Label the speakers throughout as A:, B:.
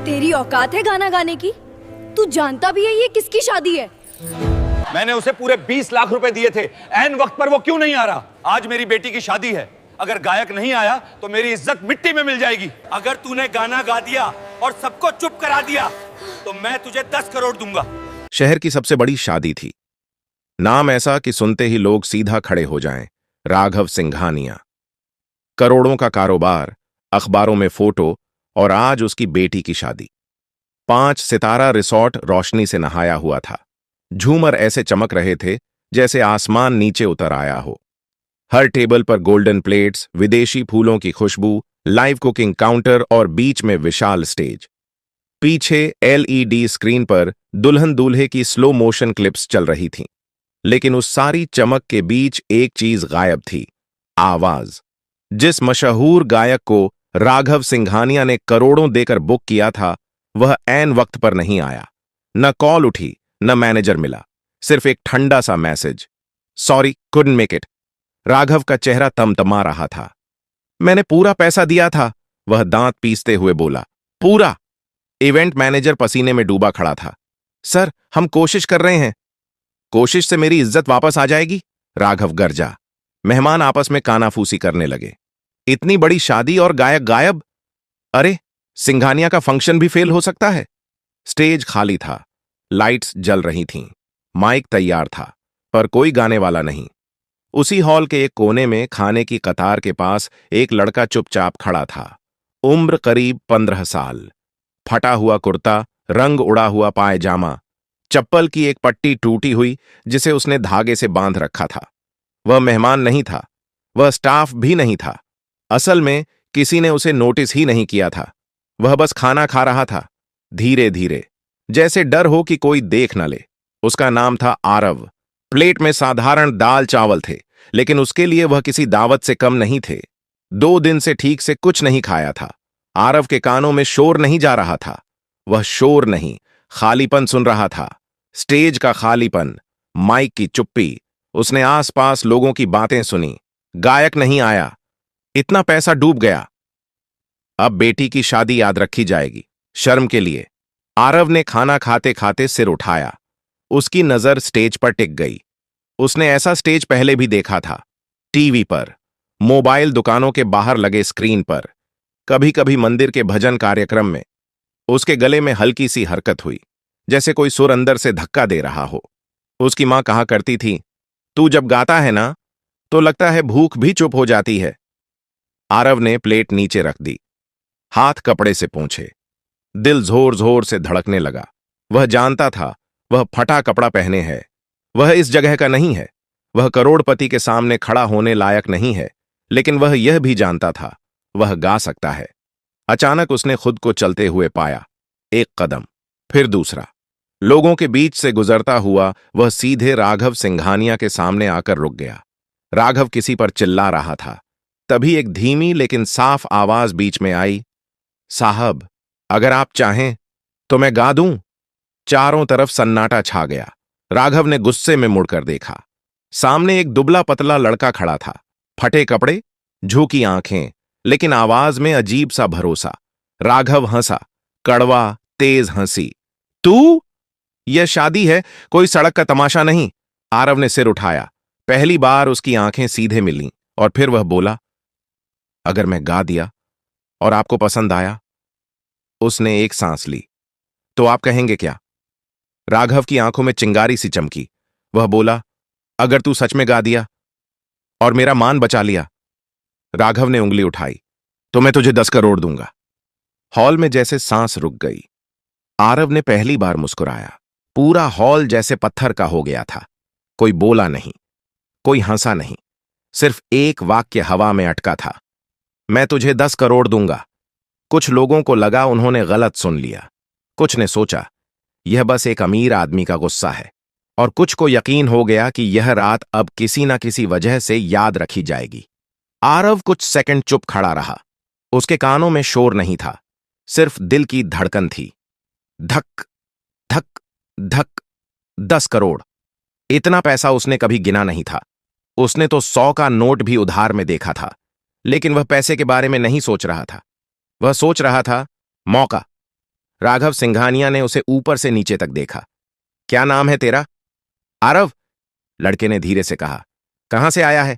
A: तेरी औकात है गाना गाने की? तू जानता भी है ये किसकी शादी है?
B: मैंने उसे पूरे 20 लाख रुपए दिए थे, ऐन वक्त पर वो क्यों नहीं आ रहा? आज मेरी बेटी की शादी है, अगर गायक नहीं आया तो मेरी इज्जत मिट्टी में मिल जाएगी। अगर तूने गाना गा दिया और सबको चुप करा दिया तो मैं तुझे 10 करोड़ दूंगा।
C: शहर की सबसे बड़ी शादी थी। नाम ऐसा कि सुनते ही लोग सीधा खड़े हो जाएं, राघव सिंघानिया। करोड़ों का कारोबार, अखबारों में फोटो, और आज उसकी बेटी की शादी। 5 सितारा रिसॉर्ट रोशनी से नहाया हुआ था। झूमर ऐसे चमक रहे थे जैसे आसमान नीचे उतर आया हो। हर टेबल पर गोल्डन प्लेट्स, विदेशी फूलों की खुशबू, लाइव कुकिंग काउंटर और बीच में विशाल स्टेज। पीछे एलईडी स्क्रीन पर दुल्हन दूल्हे की स्लो मोशन क्लिप्स चल रही थीं। लेकिन उस सारी चमक के बीच एक चीज गायब थी, आवाज। जिस मशहूर गायक को राघव सिंघानिया ने करोड़ों देकर बुक किया था, वह ऐन वक्त पर नहीं आया। न कॉल उठी, न मैनेजर मिला, सिर्फ एक ठंडा सा message, sorry couldn't make it. Raghav का चेहरा तमतमा रहा था। मैंने पूरा पैसा दिया था, वह दांत पीसते हुए बोला। पूरा? इवेंट मैनेजर पसीने में डूबा खड़ा था। सर, हम कोशिश कर रहे हैं। कोशिश से मेरी इज्जत वापस आ जाएगी? राघव गरजा। मेहमान आपस में कानाफूसी करने लगे। इतनी बड़ी शादी और गायक गायब? अरे, सिंघानिया का फंक्शन भी फेल हो सकता है। स्टेज खाली था, लाइट्स जल रही थीं, माइक तैयार था, पर कोई गाने वाला नहीं। उसी हॉल के एक कोने में खाने की कतार के पास एक लड़का चुपचाप खड़ा था। उम्र करीब 15 साल। फटा हुआ कुर्ता, रंग उड़ा हुआ पायजामा, चप्पल की एक पट्टी टूटी हुई जिसे उसने धागे से बांध रखा था। वह मेहमान नहीं था, वह स्टाफ भी नहीं था। असल में किसी ने उसे नोटिस ही नहीं किया था। वह बस खाना खा रहा था, धीरे धीरे, जैसे डर हो कि कोई देख न ले। उसका नाम था आरव। प्लेट में साधारण दाल चावल थे, लेकिन उसके लिए वह किसी दावत से कम नहीं थे। 2 दिन से ठीक से कुछ नहीं खाया था। आरव के कानों में शोर नहीं जा रहा था। वह शोर नहीं, खालीपन सुन रहा था। स्टेज का खालीपन, माइक की चुप्पी। उसने आसपास लोगों की बातें सुनी। गायक नहीं आया, इतना पैसा डूब गया। अब बेटी की शादी याद रखी जाएगी, शर्म के लिए। आरव ने खाना खाते खाते सिर उठाया। उसकी नजर स्टेज पर टिक गई। उसने ऐसा स्टेज पहले भी देखा था, टीवी पर, मोबाइल दुकानों के बाहर लगे स्क्रीन पर, कभी कभी मंदिर के भजन कार्यक्रम में। उसके गले में हल्की सी हरकत हुई, जैसे कोई सुर अंदर से धक्का दे रहा हो। उसकी मां कहा करती थी, तू जब गाता है ना, तो लगता है भूख भी चुप हो जाती है। आरव ने प्लेट नीचे रख दी, हाथ कपड़े से पोंछे। दिल जोर जोर से धड़कने लगा। वह जानता था, वह फटा कपड़ा पहने है, वह इस जगह का नहीं है, वह करोड़पति के सामने खड़ा होने लायक नहीं है। लेकिन वह यह भी जानता था, वह गा सकता है। अचानक उसने खुद को चलते हुए पाया। एक कदम, फिर दूसरा। लोगों के बीच से गुजरता हुआ वह सीधे राघव सिंघानिया के सामने आकर रुक गया। राघव किसी पर चिल्ला रहा था। तभी एक धीमी लेकिन साफ आवाज बीच में आई, साहब, अगर आप चाहें तो मैं गा दूं। चारों तरफ सन्नाटा छा गया। राघव ने गुस्से में मुड़कर देखा। सामने एक दुबला पतला लड़का खड़ा था, फटे कपड़े, झुकी आंखें, लेकिन आवाज में अजीब सा भरोसा। राघव हंसा, कड़वा, तेज हंसी। तू? यह शादी है, कोई सड़क का तमाशा नहीं। आरव ने सिर उठाया। पहली बार उसकी आंखें सीधे मिलीं, और फिर वह बोला, अगर मैं गा दिया और आपको पसंद आया? उसने एक सांस ली। तो आप कहेंगे क्या? राघव की आंखों में चिंगारी सी चमकी। वह बोला, अगर तू सच में गा दिया और मेरा मान बचा लिया। राघव ने उंगली उठाई, तो मैं तुझे 10 करोड़ दूंगा। हॉल में जैसे सांस रुक गई। आरव ने पहली बार मुस्कुराया। पूरा हॉल जैसे पत्थर का हो गया था। कोई बोला नहीं, कोई हंसा नहीं, सिर्फ एक वाक्य हवा में अटका था, मैं तुझे 10 करोड़ दूंगा। कुछ लोगों को लगा उन्होंने गलत सुन लिया। कुछ ने सोचा, यह बस एक अमीर आदमी का गुस्सा है। और कुछ को यकीन हो गया कि यह रात अब किसी न किसी वजह से याद रखी जाएगी। आरव कुछ सेकंड चुप खड़ा रहा। उसके कानों में शोर नहीं था, सिर्फ दिल की धड़कन थी। धक धक धक। 10 करोड़। इतना पैसा उसने कभी गिना नहीं था। उसने तो 100 का नोट भी उधार में देखा था। लेकिन वह पैसे के बारे में नहीं सोच रहा था। वह सोच रहा था, मौका। राघव सिंघानिया ने उसे ऊपर से नीचे तक देखा। क्या नाम है तेरा? आरव, लड़के ने धीरे से कहा। कहां से आया है?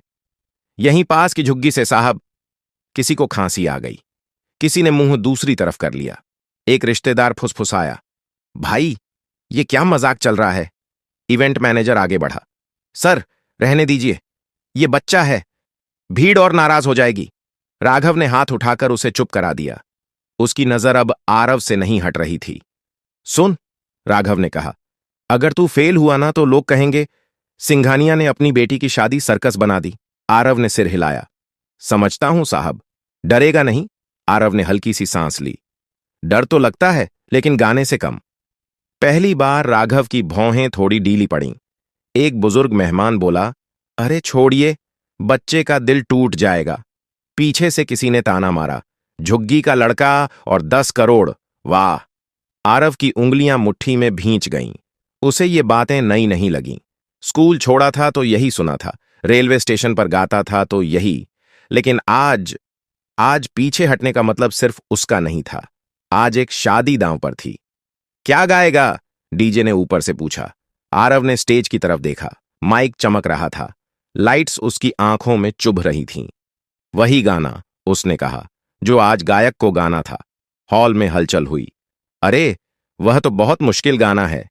C: यहीं पास की झुग्गी से साहब। किसी को खांसी आ गई। किसी ने मुंह दूसरी तरफ कर लिया। एक रिश्तेदार फुसफुसाया, भाई ये क्या मजाक चल रहा है? इवेंट मैनेजर आगे बढ़ा, सर रहने दीजिए, ये बच्चा है, भीड़ और नाराज हो जाएगी। राघव ने हाथ उठाकर उसे चुप करा दिया। उसकी नजर अब आरव से नहीं हट रही थी। सुन, राघव ने कहा, अगर तू फेल हुआ ना तो लोग कहेंगे सिंघानिया ने अपनी बेटी की शादी सर्कस बना दी। आरव ने सिर हिलाया। समझता हूं साहब, डरेगा नहीं? आरव ने हल्की सी सांस ली। डर तो लगता है, लेकिन गाने से कम। पहली बार राघव की भौहें थोड़ी ढीली पड़ीं। एक बुजुर्ग मेहमान बोला, अरे छोड़िए, बच्चे का दिल टूट जाएगा। पीछे से किसी ने ताना मारा, झुग्गी का लड़का और 10 करोड़। वाह! आरव की उंगलियां मुट्ठी में भींच गईं। उसे ये बातें नई नहीं लगीं। स्कूल छोड़ा था तो यही सुना था, रेलवे स्टेशन पर गाता था तो यही। लेकिन आज पीछे हटने का मतलब सिर्फ उसका नहीं था। आज एक शादी दांव पर थी। क्या गाएगा? डीजे ने ऊपर से पूछा। आरव ने स्टेज की तरफ देखा। माइक चमक रहा था। लाइट्स उसकी आंखों में चुभ रही थीं। वही गाना, उसने कहा, जो आज गायक को गाना था। हॉल में हलचल हुई। अरे, वह तो बहुत मुश्किल गाना है,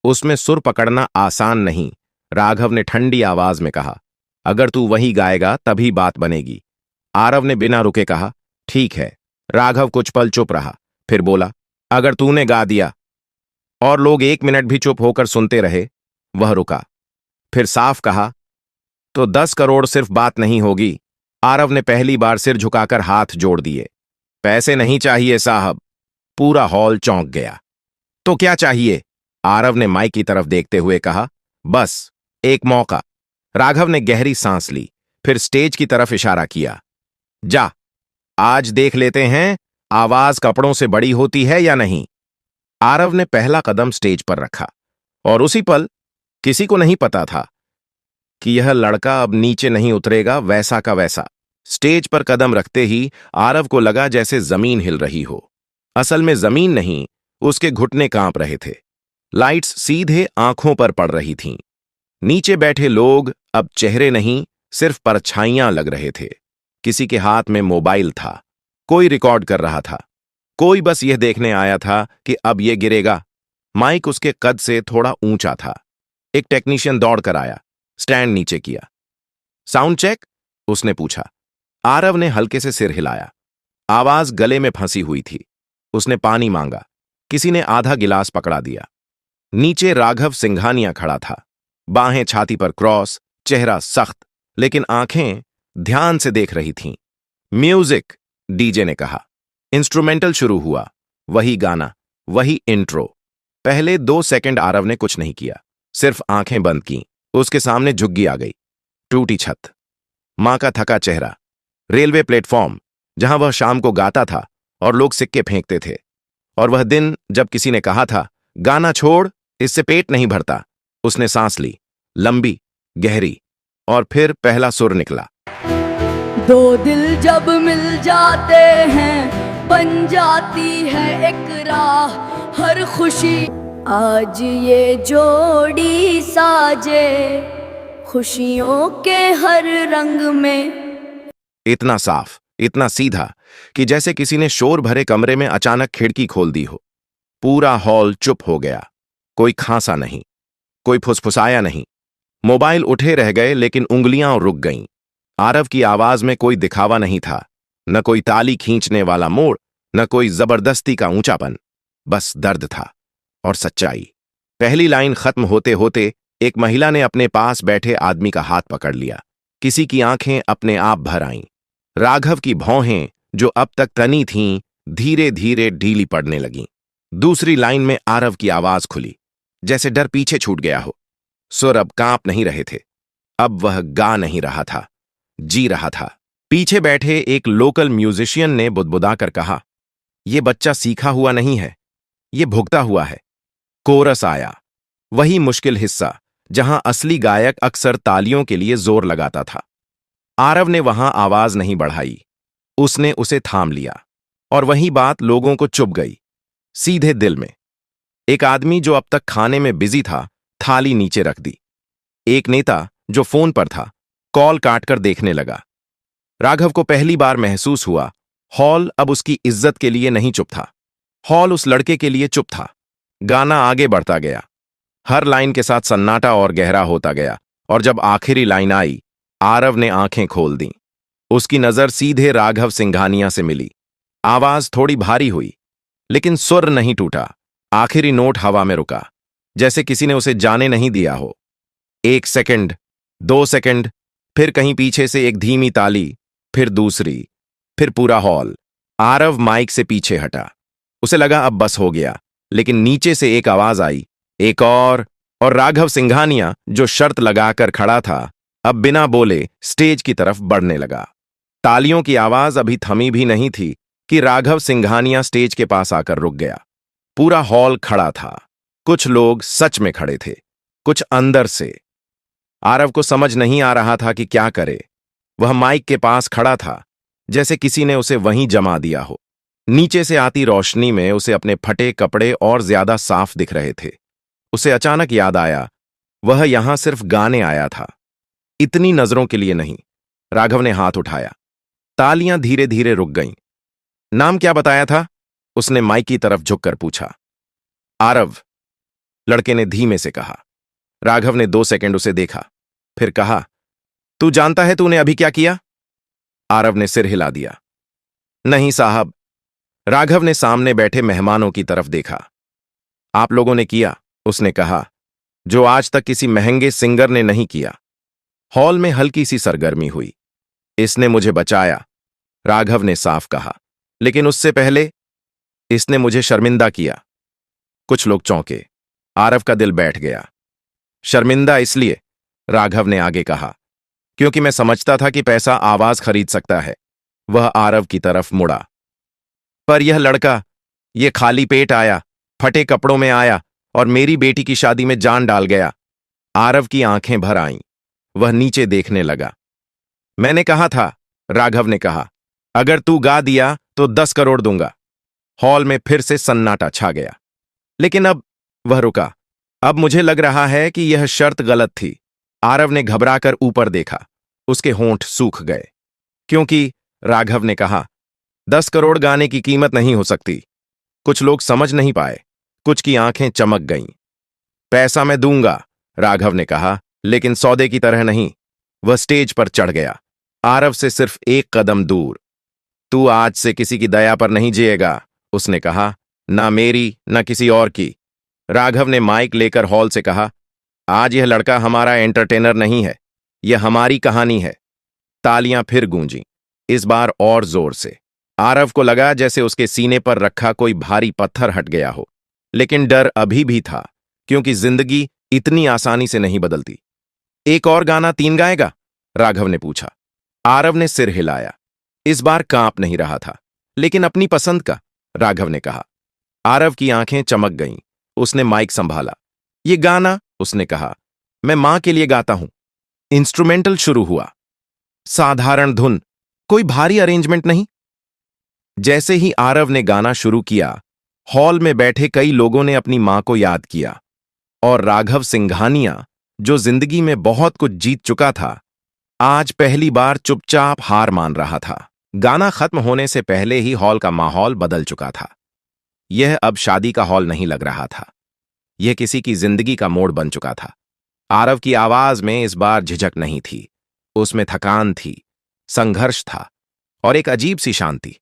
C: उसमें सुर पकड़ना आसान नहीं। राघव ने ठंडी आवाज में कहा, अगर तू वही गाएगा तभी बात बनेगी। आरव ने बिना रुके कहा, ठीक है। राघव कुछ पल चुप रहा, फिर बोला, अगर तूने गा दिया। और लोग 1 मिनट भी चुप होकर सुनते रहे। वह रुका, फिर साफ कहा, तो 10 करोड़ सिर्फ बात नहीं होगी। आरव ने पहली बार सिर झुकाकर हाथ जोड़ दिए। पैसे नहीं चाहिए साहब। पूरा हॉल चौंक गया। तो क्या चाहिए? आरव ने माइक की तरफ देखते हुए कहा, बस एक मौका। राघव ने गहरी सांस ली, फिर स्टेज की तरफ इशारा किया, जा, आज देख लेते हैं आवाज कपड़ों से बड़ी होती है या नहीं। आरव ने पहला कदम स्टेज पर रखा, और उसी पल किसी को नहीं पता था कि यह लड़का अब नीचे नहीं उतरेगा, वैसा का वैसा। स्टेज पर कदम रखते ही आरव को लगा जैसे जमीन हिल रही हो। असल में जमीन नहीं, उसके घुटने कांप रहे थे। लाइट्स सीधे आंखों पर पड़ रही थीं। नीचे बैठे लोग अब चेहरे नहीं, सिर्फ परछाइयां लग रहे थे। किसी के हाथ में मोबाइल था, कोई रिकॉर्ड कर रहा था, कोई बस यह देखने आया था कि अब यह गिरेगा। माइक उसके कद से थोड़ा ऊंचा था। एक टेक्नीशियन दौड़कर आया, स्टैंड नीचे किया। Sound check? उसने पूछा। आरव ने हल्के से सिर हिलाया। आवाज गले में फंसी हुई थी। उसने पानी मांगा। किसी ने आधा गिलास पकड़ा दिया। नीचे राघव सिंघानिया खड़ा था, बाहें छाती पर क्रॉस, चेहरा सख्त, लेकिन आंखें ध्यान से देख रही थीं। म्यूजिक, डीजे ने कहा। इंस्ट्रूमेंटल शुरू हुआ। वही गाना, वही इंट्रो। पहले 2 सेकंड आरव ने कुछ नहीं किया, सिर्फ आंखें बंद की। उसके सामने झुग्गी आ गई। टूटी छत, मां का थका चेहरा, रेलवे प्लेटफॉर्म जहां वह शाम को गाता था और लोग सिक्के फेंकते थे, और वह दिन जब किसी ने कहा था, गाना छोड़, इससे पेट नहीं भरता। उसने सांस ली, लंबी, गहरी, और फिर पहला सुर निकला।
A: 2 दिल जब मिल जाते हैं, बन जाती है एक राह, हर खुशी आज ये जोड़ी साजे, खुशियों के हर रंग में।
C: इतना साफ, इतना सीधा कि जैसे किसी ने शोर भरे कमरे में अचानक खिड़की खोल दी हो। पूरा हॉल चुप हो गया। कोई खांसा नहीं, कोई फुसफुसाया नहीं। मोबाइल उठे रह गए, लेकिन उंगलियां रुक गईं। आरव की आवाज में कोई दिखावा नहीं था, न कोई ताली खींचने वाला मोड़, न कोई जबरदस्ती का ऊंचापन। बस दर्द था और सच्चाई। पहली लाइन खत्म होते होते एक महिला ने अपने पास बैठे आदमी का हाथ पकड़ लिया। किसी की आंखें अपने आप भर आईं। राघव की भौहें, जो अब तक तनी थीं, धीरे धीरे ढीली पड़ने लगीं। दूसरी लाइन में आरव की आवाज खुली, जैसे डर पीछे छूट गया हो। सुर अब कांप नहीं रहे थे। अब वह गा नहीं रहा था, जी रहा था। पीछे बैठे एक लोकल म्यूजिशियन ने बुदबुदाकर कहा, यह बच्चा सीखा हुआ नहीं है, यह भुगता हुआ है। कोरस आया, वही मुश्किल हिस्सा जहां असली गायक अक्सर तालियों के लिए जोर लगाता था। आरव ने वहां आवाज नहीं बढ़ाई, उसने उसे थाम लिया, और वही बात लोगों को चुभ गई। सीधे दिल में। एक आदमी जो अब तक खाने में बिजी था, थाली नीचे रख दी। एक नेता जो फोन पर था, कॉल काटकर देखने लगा। राघव को पहली बार महसूस हुआ, हॉल अब उसकी इज्जत के लिए नहीं चुप था। हॉल उस लड़के के लिए चुप था। गाना आगे बढ़ता गया। हर लाइन के साथ सन्नाटा और गहरा होता गया, और जब आखिरी लाइन आई, आरव ने आंखें खोल दी। उसकी नजर सीधे राघव सिंघानिया से मिली। आवाज थोड़ी भारी हुई, लेकिन सुर नहीं टूटा। आखिरी नोट हवा में रुका, जैसे किसी ने उसे जाने नहीं दिया हो। 1 सेकंड, 2 सेकंड, फिर कहीं पीछे से एक धीमी ताली, फिर दूसरी, फिर पूरा हॉल। आरव माइक से पीछे हटा। उसे लगा अब बस हो गया, लेकिन नीचे से एक आवाज आई, एक और राघव सिंघानिया, जो शर्त लगाकर खड़ा था, अब बिना बोले स्टेज की तरफ बढ़ने लगा। तालियों की आवाज अभी थमी भी नहीं थी कि राघव सिंघानिया स्टेज के पास आकर रुक गया। पूरा हॉल खड़ा था। कुछ लोग सच में खड़े थे, कुछ अंदर से। आरव को समझ नहीं आ रहा था कि क्या करे। वह माइक के पास खड़ा था, जैसे किसी ने उसे वहीं जमा दिया हो। नीचे से आती रोशनी में उसे अपने फटे कपड़े और ज्यादा साफ दिख रहे थे। उसे अचानक याद आया, वह यहां सिर्फ गाने आया था, इतनी नजरों के लिए नहीं। राघव ने हाथ उठाया। तालियां धीरे धीरे रुक गईं। नाम क्या बताया था? उसने माइक की तरफ झुककर पूछा। आरव, लड़के ने धीमे से कहा। राघव ने 2 सेकंड उसे देखा, फिर कहा, तू जानता है तूने अभी क्या किया? आरव ने सिर हिला दिया। नहीं साहब। राघव ने सामने बैठे मेहमानों की तरफ देखा। आप लोगों ने किया, उसने कहा, जो आज तक किसी महंगे सिंगर ने नहीं किया। हॉल में हल्की सी सरगर्मी हुई। इसने मुझे बचाया, राघव ने साफ कहा, लेकिन उससे पहले इसने मुझे शर्मिंदा किया। कुछ लोग चौंके। आरव का दिल बैठ गया। शर्मिंदा इसलिए, राघव ने आगे कहा, क्योंकि मैं समझता था कि पैसा आवाज खरीद सकता है। वह आरव की तरफ मुड़ा। पर यह लड़का, ये खाली पेट आया, फटे कपड़ों में आया और मेरी बेटी की शादी में जान डाल गया। आरव की आंखें भर आईं। वह नीचे देखने लगा। मैंने कहा था, राघव ने कहा, अगर तू गा दिया तो 10 करोड़ दूंगा। हॉल में फिर से सन्नाटा छा गया। लेकिन अब वह रुका। अब मुझे लग रहा है कि यह शर्त गलत थी। आरव ने घबराकर ऊपर देखा। उसके होंठ सूख गए। क्योंकि, राघव ने कहा, 10 करोड़ गाने की कीमत नहीं हो सकती। कुछ लोग समझ नहीं पाए, कुछ की आंखें चमक गईं। पैसा मैं दूंगा, राघव ने कहा, लेकिन सौदे की तरह नहीं। वह स्टेज पर चढ़ गया, आरव से सिर्फ 1 कदम दूर। तू आज से किसी की दया पर नहीं जिएगा, उसने कहा, ना मेरी ना किसी और की। राघव ने माइक लेकर हॉल से कहा, आज यह लड़का हमारा एंटरटेनर नहीं है, यह हमारी कहानी है। तालियां फिर गूंजीं, इस बार और जोर से। आरव को लगा जैसे उसके सीने पर रखा कोई भारी पत्थर हट गया हो, लेकिन डर अभी भी था, क्योंकि जिंदगी इतनी आसानी से नहीं बदलती। एक और गाना 3 गाएगा? राघव ने पूछा। आरव ने सिर हिलाया। इस बार कांप नहीं रहा था, लेकिन अपनी पसंद का, राघव ने कहा। आरव की आंखें चमक गईं। उसने माइक संभाला। ये गाना, उसने कहा, मैं मां के लिए गाता हूं। इंस्ट्रूमेंटल शुरू हुआ। साधारण धुन, कोई भारी अरेंजमेंट नहीं। जैसे ही आरव ने गाना शुरू किया, हॉल में बैठे कई लोगों ने अपनी मां को याद किया। और राघव सिंघानिया, जो जिंदगी में बहुत कुछ जीत चुका था, आज पहली बार चुपचाप हार मान रहा था। गाना खत्म होने से पहले ही हॉल का माहौल बदल चुका था। यह अब शादी का हॉल नहीं लग रहा था, यह किसी की जिंदगी का मोड़ बन चुका था। आरव की आवाज में इस बार झिझक नहीं थी, उसमें थकान थी, संघर्ष था और एक अजीब सी शांति।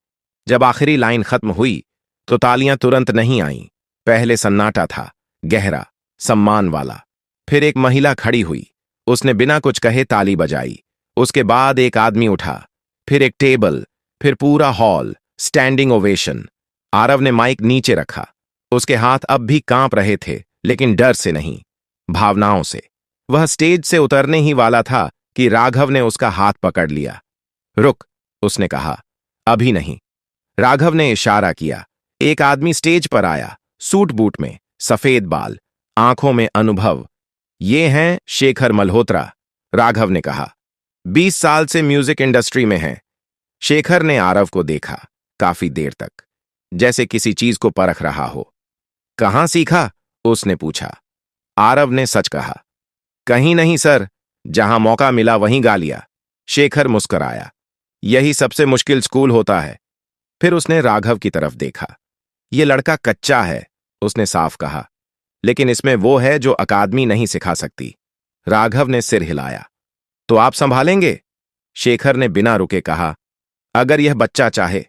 C: जब आखिरी लाइन खत्म हुई तो तालियां तुरंत नहीं आईं। पहले सन्नाटा था, गहरा, सम्मान वाला। फिर एक महिला खड़ी हुई, उसने बिना कुछ कहे ताली बजाई। उसके बाद एक आदमी उठा, फिर एक टेबल, फिर पूरा हॉल, स्टैंडिंग ओवेशन। आरव ने माइक नीचे रखा। उसके हाथ अब भी कांप रहे थे, लेकिन डर से नहीं, भावनाओं से। वह स्टेज से उतरने ही वाला था कि राघव ने उसका हाथ पकड़ लिया। रुक, उसने कहा, अभी नहीं। राघव ने इशारा किया। एक आदमी स्टेज पर आया, सूट बूट में, सफेद बाल, आंखों में अनुभव। ये हैं शेखर मल्होत्रा, राघव ने कहा। 20 साल से म्यूजिक इंडस्ट्री में हैं। शेखर ने आरव को देखा, काफी देर तक। जैसे किसी चीज को परख रहा हो। कहाँ सीखा? उसने पूछा। आरव ने सच कहा। कहीं नहीं सर, जहां मौका मिला वहीं गा लिया। शेखर मुस्कुराया। यही सबसे मुश्किल स्कूल होता है। फिर उसने राघव की तरफ देखा। यह लड़का कच्चा है, उसने साफ कहा, लेकिन इसमें वो है जो अकादमी नहीं सिखा सकती। राघव ने सिर हिलाया। तो आप संभालेंगे? शेखर ने बिना रुके कहा, अगर यह बच्चा चाहे।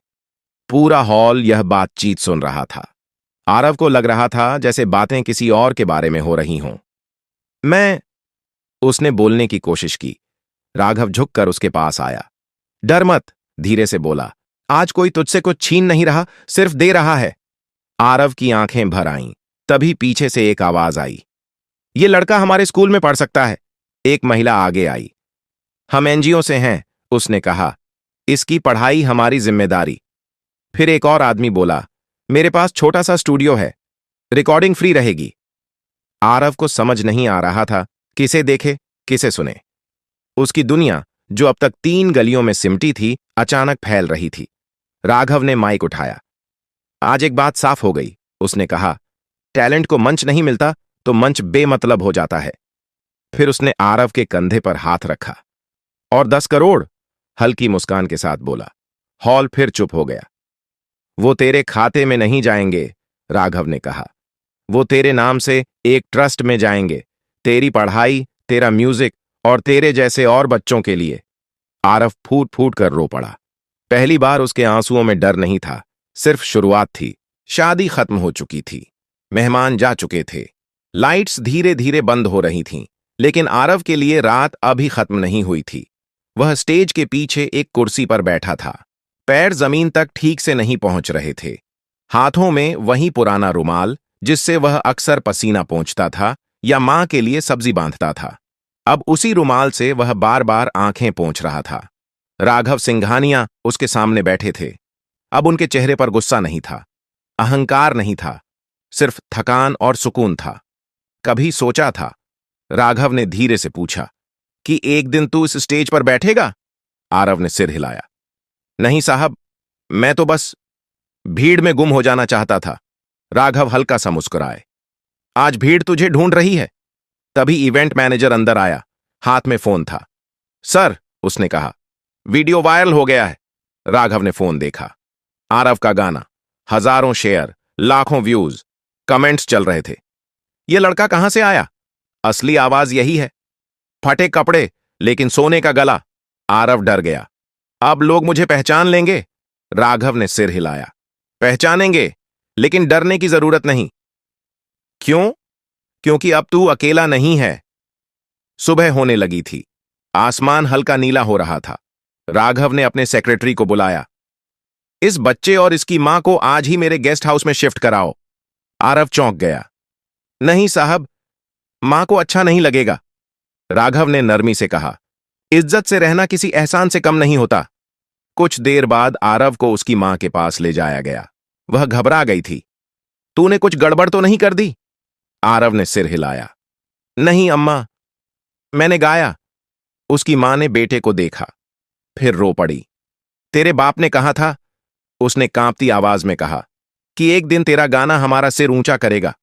C: पूरा हॉल यह बातचीत सुन रहा था। आरव को लग रहा था जैसे बातें किसी और के बारे में हो रही हों। मैं उसने बोलने की कोशिश की। राघव झुककर उसके पास आया। डर मत, धीरे से बोला। आज कोई तुझसे कुछ छीन नहीं रहा, सिर्फ दे रहा है। आरव की आंखें भर आईं। तभी पीछे से एक आवाज आई। ये लड़का हमारे स्कूल में पढ़ सकता है। एक महिला आगे आई। हम एनजीओ से हैं, उसने कहा। इसकी पढ़ाई हमारी जिम्मेदारी। फिर एक और आदमी बोला, मेरे पास छोटा सा स्टूडियो है, रिकॉर्डिंग फ्री रहेगी। आरव को समझ नहीं आ रहा था किसे देखे किसे सुने। उसकी दुनिया, जो अब तक 3 गलियों में सिमटी थी, अचानक फैल रही थी। राघव ने माइक उठाया। आज एक बात साफ हो गई, उसने कहा। टैलेंट को मंच नहीं मिलता तो मंच बेमतलब हो जाता है। फिर उसने आरव के कंधे पर हाथ रखा। और 10 करोड़? हल्की मुस्कान के साथ बोला। हॉल फिर चुप हो गया। वो तेरे खाते में नहीं जाएंगे, राघव ने कहा। वो तेरे नाम से एक ट्रस्ट में जाएंगे, तेरी पढ़ाई, तेरा म्यूजिक और तेरे जैसे और बच्चों के लिए। आरव फूट फूट कर रो पड़ा। पहली बार उसके आंसुओं में डर नहीं था, सिर्फ शुरुआत थी। शादी खत्म हो चुकी थी, मेहमान जा चुके थे, लाइट्स धीरे धीरे बंद हो रही थीं, लेकिन आरव के लिए रात अभी खत्म नहीं हुई थी। वह स्टेज के पीछे एक कुर्सी पर बैठा था। पैर जमीन तक ठीक से नहीं पहुंच रहे थे। हाथों में वही पुराना रुमाल जिससे वह अक्सर पसीना पोंछता था या मां के लिए सब्जी बांधता था। अब उसी रुमाल से वह बार बार आंखें पोंछ रहा था। राघव सिंघानिया उसके सामने बैठे थे। अब उनके चेहरे पर गुस्सा नहीं था, अहंकार नहीं था, सिर्फ थकान और सुकून था। कभी सोचा था? राघव ने धीरे से पूछा कि एक दिन तू इस स्टेज पर बैठेगा? आरव ने सिर हिलाया। नहीं साहब, मैं तो बस भीड़ में गुम हो जाना चाहता था। राघव हल्का सा मुस्कुराए। आज भीड़ तुझे ढूंढ रही है। तभी इवेंट मैनेजर अंदर आया, हाथ में फोन था। सर, उसने कहा, वीडियो वायरल हो गया है। राघव ने फोन देखा। आरव का गाना, हजारों शेयर, लाखों व्यूज, कमेंट्स चल रहे थे। यह लड़का कहां से आया? असली आवाज यही है। फटे कपड़े लेकिन सोने का गला। आरव डर गया। अब लोग मुझे पहचान लेंगे? राघव ने सिर हिलाया। पहचानेंगे, लेकिन डरने की जरूरत नहीं। क्यों? क्योंकि अब तू अकेला नहीं है। सुबह होने लगी थी। आसमान हल्का नीला हो रहा था। राघव ने अपने सेक्रेटरी को बुलाया। इस बच्चे और इसकी मां को आज ही मेरे गेस्ट हाउस में शिफ्ट कराओ। आरव चौंक गया। नहीं साहब, मां को अच्छा नहीं लगेगा। राघव ने नरमी से कहा। इज्जत से रहना किसी एहसान से कम नहीं होता। कुछ देर बाद आरव को उसकी मां के पास ले जाया गया। वह घबरा गई थी। तूने कुछ गड़बड़ तो नहीं कर दी? आरव ने सिर हिलाया। नहीं अम्मा, मैंने गाया। उसकी मां ने बेटे को देखा, फिर रो पड़ी। तेरे बाप ने कहा था, उसने कांपती आवाज में कहा, कि एक दिन तेरा गाना हमारा सिर ऊंचा करेगा।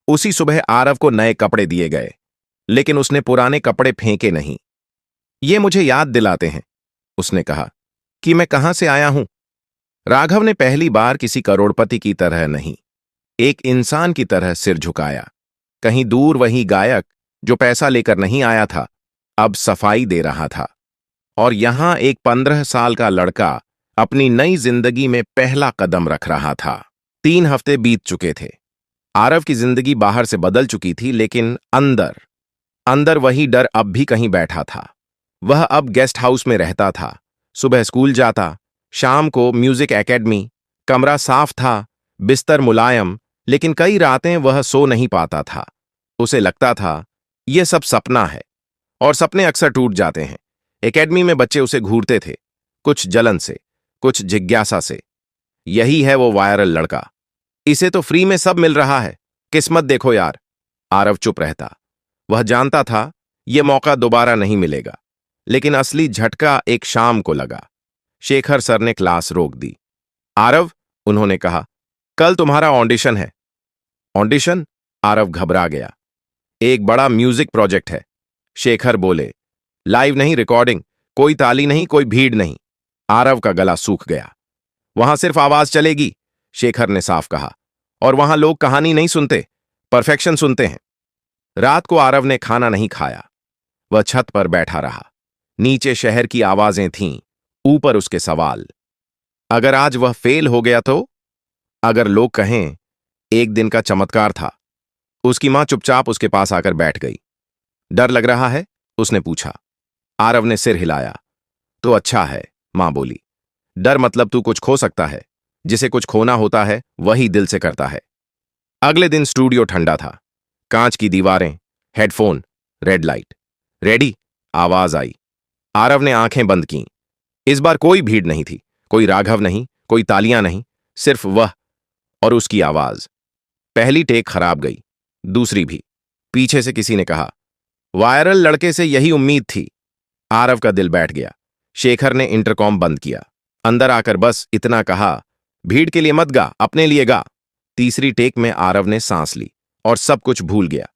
C: उसी सुबह आरव को नए कपड़े दिए गए, लेकिन उसने पुराने कपड़े फेंके नहीं। ये मुझे याद दिलाते हैं, उसने कहा, कि मैं कहां से आया हूं। राघव ने पहली बार किसी करोड़पति की तरह नहीं, एक इंसान की तरह सिर झुकाया। कहीं दूर वही गायक जो पैसा लेकर नहीं आया था, अब सफाई दे रहा था। और यहां एक 15 साल का लड़का अपनी नई जिंदगी में पहला कदम रख रहा था। 3 हफ्ते बीत चुके थे। आरव की जिंदगी बाहर से बदल चुकी थी, लेकिन अंदर अंदर वही डर अब भी कहीं बैठा था। वह अब गेस्ट हाउस में रहता था। सुबह स्कूल जाता, शाम को म्यूजिक एकेडमी। कमरा साफ था, बिस्तर मुलायम, लेकिन कई रातें वह सो नहीं पाता था। उसे लगता था यह सब सपना है, और सपने अक्सर टूट जाते हैं। एकेडमी में बच्चे उसे घूरते थे, कुछ जलन से, कुछ जिज्ञासा से। यही है वो वायरल लड़का। इसे तो फ्री में सब मिल रहा है, किस्मत देखो यार। आरव चुप रहता। वह जानता था यह मौका दोबारा नहीं मिलेगा, लेकिन असली झटका एक शाम को लगा। शेखर सर ने क्लास रोक दी। आरव, उन्होंने कहा, कल तुम्हारा ऑडिशन है। ऑडिशन? आरव घबरा गया। एक बड़ा म्यूजिक प्रोजेक्ट है। शेखर बोले, लाइव नहीं, रिकॉर्डिंग, कोई ताली नहीं, कोई भीड़ नहीं। आरव का गला सूख गया। वहां सिर्फ आवाज चलेगी, शेखर ने साफ कहा, और वहां लोग कहानी नहीं सुनते, परफेक्शन सुनते हैं। रात को आरव ने खाना नहीं खाया। वह छत पर बैठा रहा। नीचे शहर की आवाजें थीं, ऊपर उसके सवाल। अगर आज वह फेल हो गया तो? अगर लोग कहें एक दिन का चमत्कार था। उसकी मां चुपचाप उसके पास आकर बैठ गई। डर लग रहा है? उसने पूछा। आरव ने सिर हिलाया। तो अच्छा है, मां बोली। डर मतलब तू कुछ खो सकता है। जिसे कुछ खोना होता है वही दिल से करता है। अगले दिन स्टूडियो ठंडा था। कांच की दीवारें, हेडफोन, रेड लाइट। रेडी? आवाज आई। आरव ने आंखें बंद कीं। इस बार कोई भीड़ नहीं थी, कोई राघव नहीं, कोई तालियां नहीं, सिर्फ वह और उसकी आवाज। पहली टेक खराब गई, दूसरी भी। पीछे से किसी ने कहा, वायरल लड़के से यही उम्मीद थी। आरव का दिल बैठ गया। शेखर ने इंटरकॉम बंद किया। अंदर आकर बस इतना कहा, भीड़ के लिए मत गा, अपने लिए गा। तीसरी टेक में आरव ने सांस ली और सब कुछ भूल गया।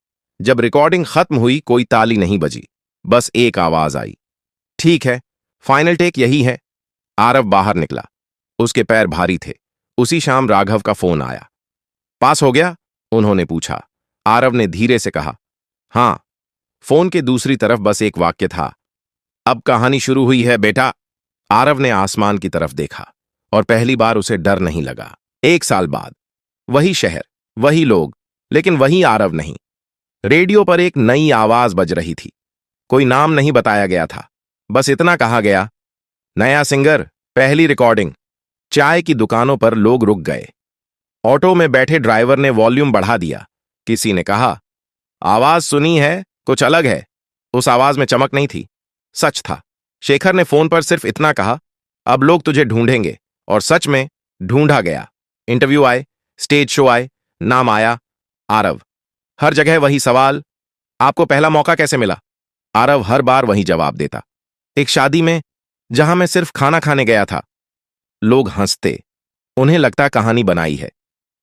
C: जब रिकॉर्डिंग खत्म हुई, कोई ताली नहीं बजी, बस एक आवाज आई, ठीक है, फाइनल टेक यही है। आरव बाहर निकला। उसके पैर भारी थे। उसी शाम राघव का फोन आया। पास हो गया? उन्होंने पूछा। आरव ने धीरे से कहा, हां। फोन के दूसरी तरफ बस एक वाक्य था, अब कहानी शुरू हुई है बेटा। आरव ने आसमान की तरफ देखा और पहली बार उसे डर नहीं लगा। 1 साल बाद वही शहर, वही लोग, लेकिन वही आरव नहीं। रेडियो पर एक नई आवाज बज रही थी। कोई नाम नहीं बताया गया था, बस इतना कहा गया, नया सिंगर, पहली रिकॉर्डिंग। चाय की दुकानों पर लोग रुक गए। ऑटो में बैठे ड्राइवर ने वॉल्यूम बढ़ा दिया। किसी ने कहा, आवाज सुनी है, कुछ अलग है। उस आवाज में चमक नहीं थी, सच था। शेखर ने फोन पर सिर्फ इतना कहा, अब लोग तुझे ढूंढेंगे, और सच में ढूंढा गया। इंटरव्यू आए, स्टेज शो आए, नाम आया, आरव। हर जगह वही सवाल, आपको पहला मौका कैसे मिला? आरव हर बार वही जवाब देता, एक शादी में, जहां मैं सिर्फ खाना खाने गया था। लोग हंसते, उन्हें लगता कहानी बनाई है।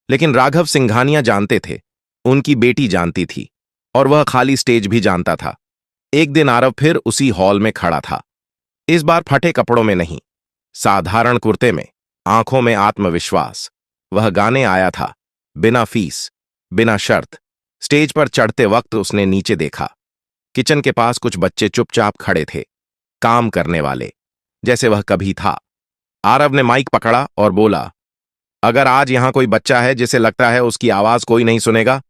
C: लेकिन राघव सिंघानिया जानते थे, उनकी बेटी जानती थी, और वह खाली स्टेज भी जानता था। एक दिन आरव फिर उसी हॉल में खड़ा था। इस बार फटे कपड़ों में नहीं, साधारण कुर्ते में, आंखों में आत्मविश्वास। वह गाने आया था, बिना फीस, बिना शर्त। स्टेज पर चढ़ते वक्त उसने नीचे देखा। किचन के पास कुछ बच्चे चुपचाप खड़े थे, काम करने वाले, जैसे वह कभी था। आरव ने माइक पकड़ा और बोला, अगर आज यहां कोई बच्चा है जिसे लगता है उसकी आवाज कोई नहीं सुनेगा,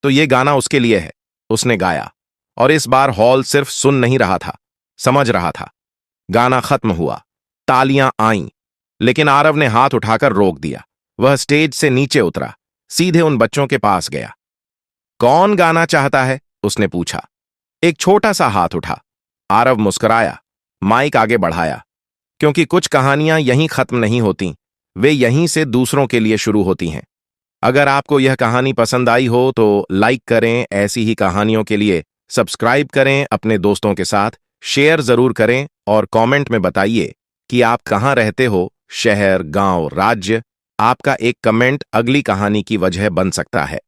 C: तो ये गाना उसके लिए है। उसने गाया, और इस बार हॉल सिर्फ सुन नहीं रहा था, समझ रहा था। गाना खत्म हुआ, तालियां आईं, लेकिन आरव ने हाथ उठाकर रोक दिया। वह स्टेज से नीचे उतरा, सीधे उन बच्चों के पास गया। कौन गाना चाहता है? उसने पूछा। एक छोटा सा हाथ उठा। आरव मुस्कुराया, माइक आगे बढ़ाया, क्योंकि कुछ कहानियां यहीं खत्म नहीं होती, वे यहीं से दूसरों के लिए शुरू होती हैं। अगर आपको यह कहानी पसंद आई हो तो लाइक करें, ऐसी ही कहानियों के लिए सब्सक्राइब करें, अपने दोस्तों के साथ शेयर जरूर करें, और कमेंट में बताइए कि आप कहां रहते हो, शहर, गांव, राज्य। आपका एक कमेंट अगली कहानी की वजह बन सकता है।